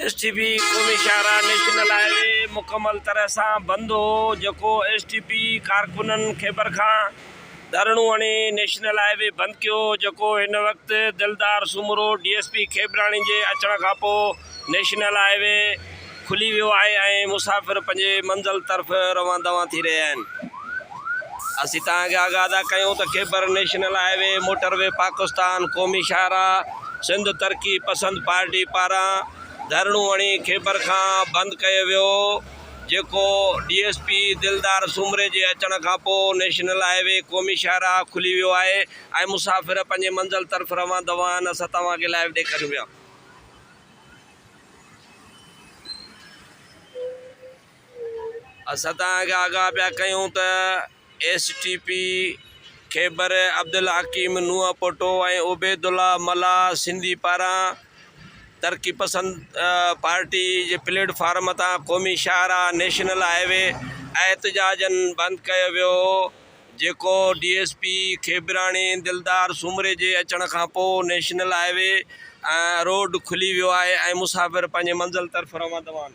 STP क़ौमी शाहरा national highway मुकम्मल तरह से बंद हो जो STP कारकुनन खैबर खां धरणू हणी नेशनल हाईवे बंद कियो जो इन वक्त दिलदार सुमरो DSP खेबराणी के अचण खां पोइ नेशनल हाईवे खुली वियो है। मुसाफ़िर पंहिंजे मंज़िल तरफ़ रवां दवां थी रहिया आहिनि। असीं तव्हांखे आगाह कयूं त Khyber national highway motorway Pakistan क़ौमी शाहरा सिंध तरक्की पसंद पार्टी पारां धरणू हणी खैबर खां बंद कयो वियो जेको DSP दिलदार सुमरे के अचण खां पोइ नेशनल हाईवे क़ौमी शाहरा खुली वियो है ऐं मुसाफ़िर पंहिंजे मंज़िल तरफ़ रवां दवां आहिनि। असां तव्हांखे लाइव ॾेखारियूं पिया। असां तव्हांखे आगाह पिया कयूं त STP खैबर अब्दुल हकीम नूह पोटो ऐं उबैदुल्ला मला सिंधी पारां तरक्की पसंद पार्टी के प्लेटफार्म तां क़ौमी शाहरा नेशनल हाईवे एहतजाजन बंद कियो वियो जेको DSP खेबराणी दिलदार सुमरे के अचण खां पोइ नेशनल हाईवे रोड खुली वियो है ऐं मुसाफ़िर पंहिंजे मंज़िल तरफ़ रवां दवां।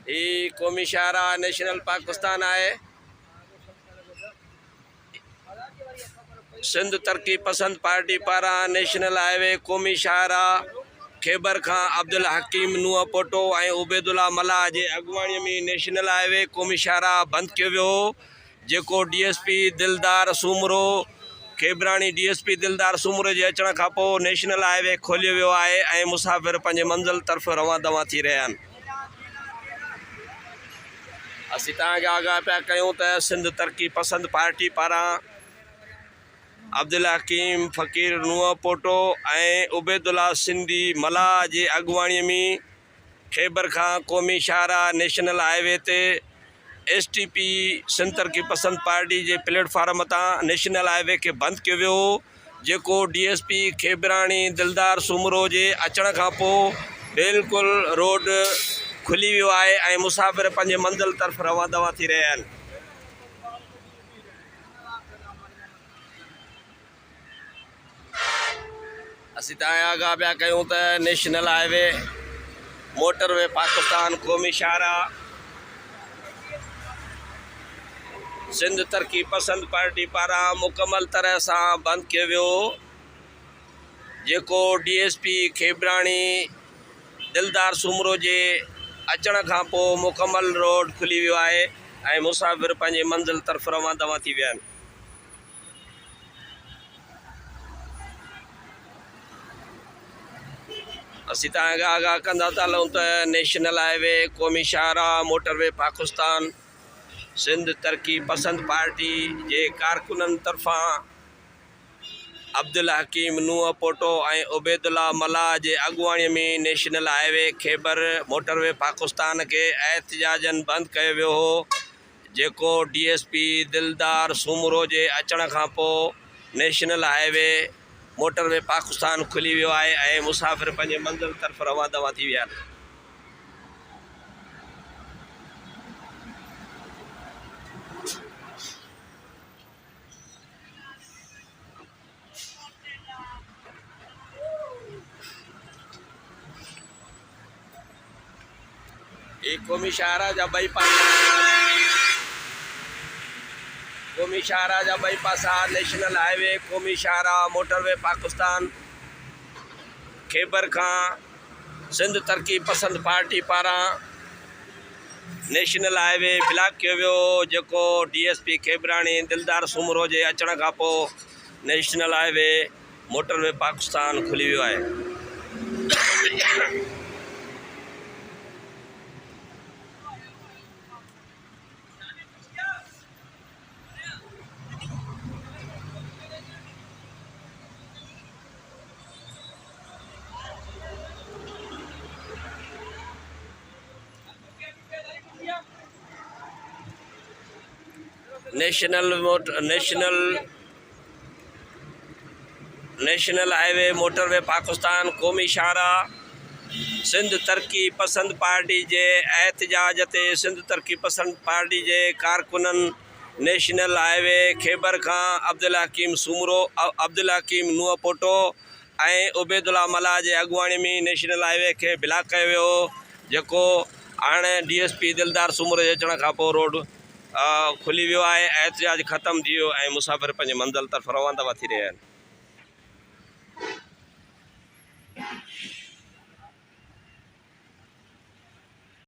ये क़ौमी शाहरा नेशनल पाकिस्तान है। सिंध तरक्की पसंद पार्टी पारा नेशनल हाईवे क़ौमी शाहरा खैबर खां अब्दुल हकीम नूह पोटो ऐं उबैदुल्ला मला के अगवाणी में नेशनल हाईवे क़ौमी शाहरा बंद कियो वियो जेको DSP दिलदार सुमरो खेबराणी DSP दिलदार सुमरो के अचण खां पोइ नेशनल हाईवे खोलियो वियो है ऐं मुसाफ़िर पंहिंजे मंज़िल तरफ़ रवां दवां थी रहिया आहिनि। असीं तव्हांखे आगाह पिया कयूं त सिंध तरक्की पसंद पार्टी पारां अब्दुल हकीम फ़कीर नूह पोटो ऐं उबैदुल्ला सिंधी मला के अगवाणी में खैबर खां क़ौमी शाहरा नेशनल हाईवे ते STP सिंध तरक्की पसंद पार्टी के प्लेटफार्म तां नेशनल हाईवे के बंद कियो वियो जेको DSP खेबराणी दिलदार सुमरो के अचण खां पोइ बिल्कुल रोड खुली वियो है ऐं मुसाफ़िर पंहिंजे मंज़िल तरफ़ रवां दवां थी रहिया आहिनि। असीं तव्हांखे आगाह पिया कयूं त नेशनल हाईवे मोटरवे पाकिस्तान क़ौमी शाहरा सिंध तरक्की पसंद पार्टी पारां मुकम्मल तरह से बंद कियो वियो जेको DSP खेबराणी दिलदार सुमरो के अचण खां पोइ मुकम्मल रोड खुली वियो है ऐं मुसाफ़िर पंहिंजे मंज़िल तरफ़ रवां दवां थी विया आहिनि। असीं तव्हांखे आगाह कंदा था हलूं त नेशनल हाईवे क़ौमी शाहरा मोटरवे पाकिस्तान सिंध तरक्की पसंद पार्टी के कारकुनन तरफ़ां अब्दुल हकीम नूह पोटो ऐं उबैदुल्ला मला के अगवाणी में national highway Khyber motorway Pakistan के एहतजाजन बंद कियो वियो हो जेको DSP दिलदार सुमरो के अचण खां पोइ नेशनल हाईवे मोटरवे पाकिस्तान खुली वियो है ऐं मुसाफ़िर पंहिंजे मंज़िल तरफ़ रवां दवां थी विया आहिनि। क़ौमी शाहरा जा ॿई पासा नेशनल हाईवे क़ौमी शाहरा मोटरवे पाकिस्तान खैबर खां सिंध तरक्की पसंद पार्टी पारां नेशनल हाईवे ब्लॉक कियो वियो जेको DSP खेबराणी दिलदार सुमरो के अचण खां पोइ नेशनल हाईवे मोटरवे पाकिस्तान खुली वियो है। नेशनल हाईवे मोटरवे पाकिस्तान क़ौमी शाहरा सिंध तरक्की पसंद पार्टी के एहतजाज ते सिंध तरक्की पसंद पार्टी के कारकुनन नेशनल हाईवे खैबर खां अब्दुल हकीम नूह पोटो ऐं उबैदुल्ला मल्ला जे अॻुवाणी में नेशनल हाईवे खे ब्लॉक कयो वियो, जेको हाणे DSP दिलदार सूमर जे अचण खां पोइ रोड खुली वियो आहे, एहतिजाज ख़तमु थी वियो ऐं मुसाफ़िर पंहिंजे मंज़िल तरफ़ रवाना थी रहिया आहिनि।